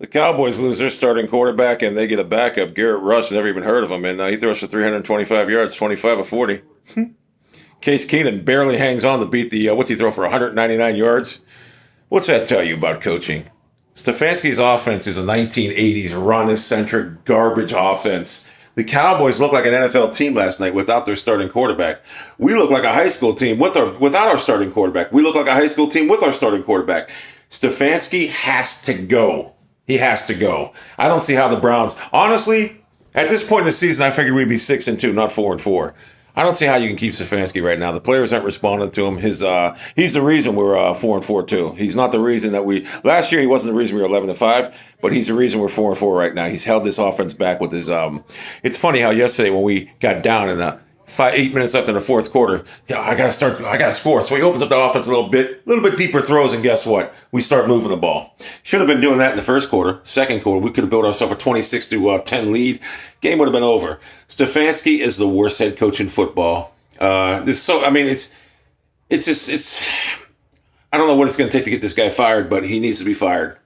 The Cowboys lose their starting quarterback, and they get a backup, Garrett Rush. Never even heard of him, and he throws for 325 yards, 25 of 40. Case Keenum barely hangs on to beat the, what's he throw for 199 yards? What's that tell you about coaching? Stefanski's offense is a 1980s run-centric garbage offense. The Cowboys look like an NFL team last night without their starting quarterback. We look like a high school team without our starting quarterback. We look like a high school team with our starting quarterback. Stefanski has to go. He has to go. I don't see how the Browns, honestly, at this point in the season, I figured we'd be 6-2, not 4-4. I don't see how you can keep Stefanski right now. The players aren't responding to him. He's the reason we're 4-4 too. He's not the reason that last year he wasn't the reason we were 11-5, but he's the reason we're 4-4 right now. He's held this offense back with his. It's funny how yesterday when we got down in 8 minutes left in the fourth quarter, I gotta score. So he opens up the offense a little bit deeper throws, and guess what? We start moving the ball. Should have been doing that in the first quarter. Second quarter, we could have built ourselves a 26-10 lead. Game would have been over. Stefanski is the worst head coach in football. It's I don't know what it's going to take to get this guy fired, but he needs to be fired.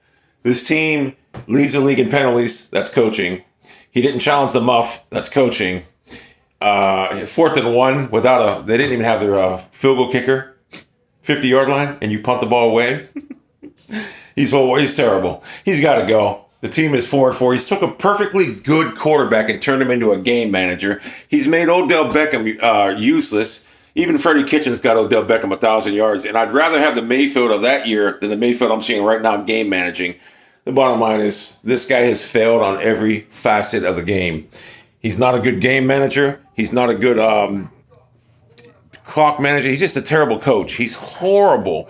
This team leads the league in penalties. That's coaching. He didn't challenge the muff. That's coaching. 4th and 1 they didn't even have their field goal kicker, 50-yard line, and you punt the ball away. He's terrible. He's got to go. The team is 4-4. He's took a perfectly good quarterback and turned him into a game manager. He's made Odell Beckham useless. Even Freddie Kitchens got Odell Beckham 1,000 yards, and I'd rather have the Mayfield of that year than the Mayfield I'm seeing right now game managing. The bottom line is this guy has failed on every facet of the game. He's not a good game manager. He's not a good clock manager. He's just a terrible coach. He's horrible.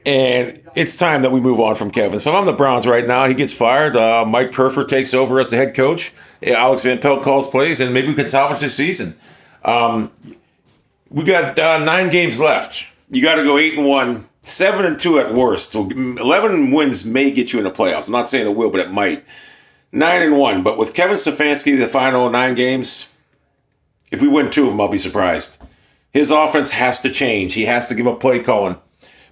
And it's time that we move on from Kevin. So if I'm the Browns right now, he gets fired. Mike Purfer takes over as the head coach. Alex Van Pelt calls plays, and maybe we can salvage this season. We got 9 games left. You got to go 8-1, 7-2 at worst. 11 wins may get you in the playoffs. I'm not saying it will, but it might. 9-1. But with Kevin Stefanski, the final 9 games, if we win 2 of them, I'll be surprised. His offense has to change. He has to give up play calling.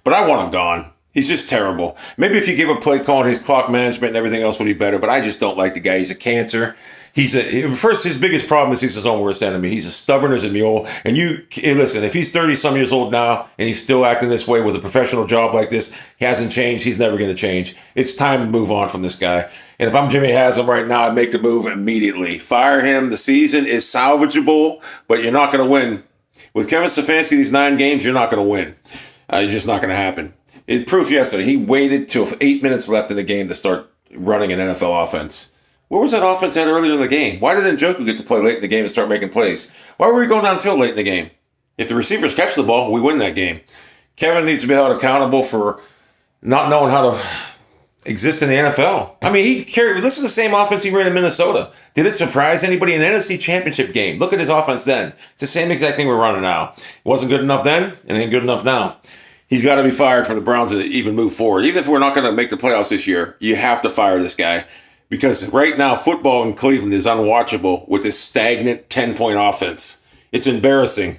But I want him gone. He's just terrible. Maybe if you give up play calling, his clock management and everything else would be better, but I just don't like the guy. He's a cancer. His biggest problem is he's his own worst enemy. He's as stubborn as a mule. And listen, if he's 30-some years old now and he's still acting this way with a professional job like this, he hasn't changed. He's never going to change. It's time to move on from this guy. And if I'm Jimmy Haslam right now, I'd make the move immediately. Fire him. The season is salvageable, but you're not going to win. With Kevin Stefanski, these 9 games, you're not going to win. It's just not going to happen. It proof yesterday. He waited till 8 minutes left in the game to start running an NFL offense. Where was that offense at earlier in the game? Why didn't Njoku get to play late in the game and start making plays? Why were we going down the field late in the game? If the receivers catch the ball, we win that game. Kevin needs to be held accountable for not knowing how to exist in the NFL. I mean, this is the same offense he ran in Minnesota. Did it surprise anybody in an NFC Championship game? Look at his offense then. It's the same exact thing we're running now. It wasn't good enough then, and ain't good enough now. He's got to be fired for the Browns to even move forward. Even if we're not going to make the playoffs this year, you have to fire this guy. Because right now, football in Cleveland is unwatchable with this stagnant 10-point offense. It's embarrassing.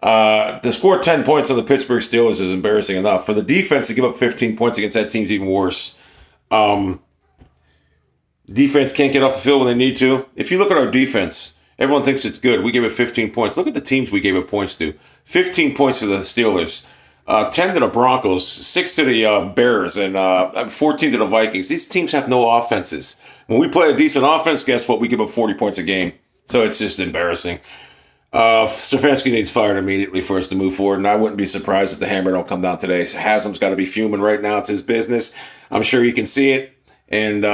To score 10 points on the Pittsburgh Steelers is embarrassing enough. For the defense to give up 15 points against that team is even worse. Defense can't get off the field when they need to. If you look at our defense, everyone thinks it's good. We gave it 15 points. Look at the teams we gave it points to. 15 points for the Steelers. 10 to the Broncos, 6 to the Bears, and 14 to the Vikings. These teams have no offenses. When we play a decent offense, guess what? We give up 40 points a game. So it's just embarrassing. Stefanski needs fired immediately for us to move forward, and I wouldn't be surprised if the hammer don't come down today. So Haslam's got to be fuming right now. It's his business. I'm sure you can see it. And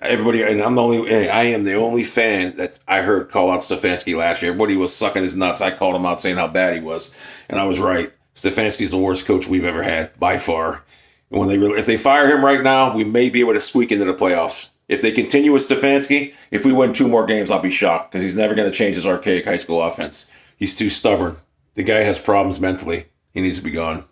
everybody, and I am the only fan that I heard call out Stefanski last year. Everybody was sucking his nuts. I called him out saying how bad he was, and I was right. Stefanski's the worst coach we've ever had, by far. And if they fire him right now, we may be able to squeak into the playoffs. If they continue with Stefanski, if we win 2 more games, I'll be shocked because he's never going to change his archaic high school offense. He's too stubborn. The guy has problems mentally. He needs to be gone.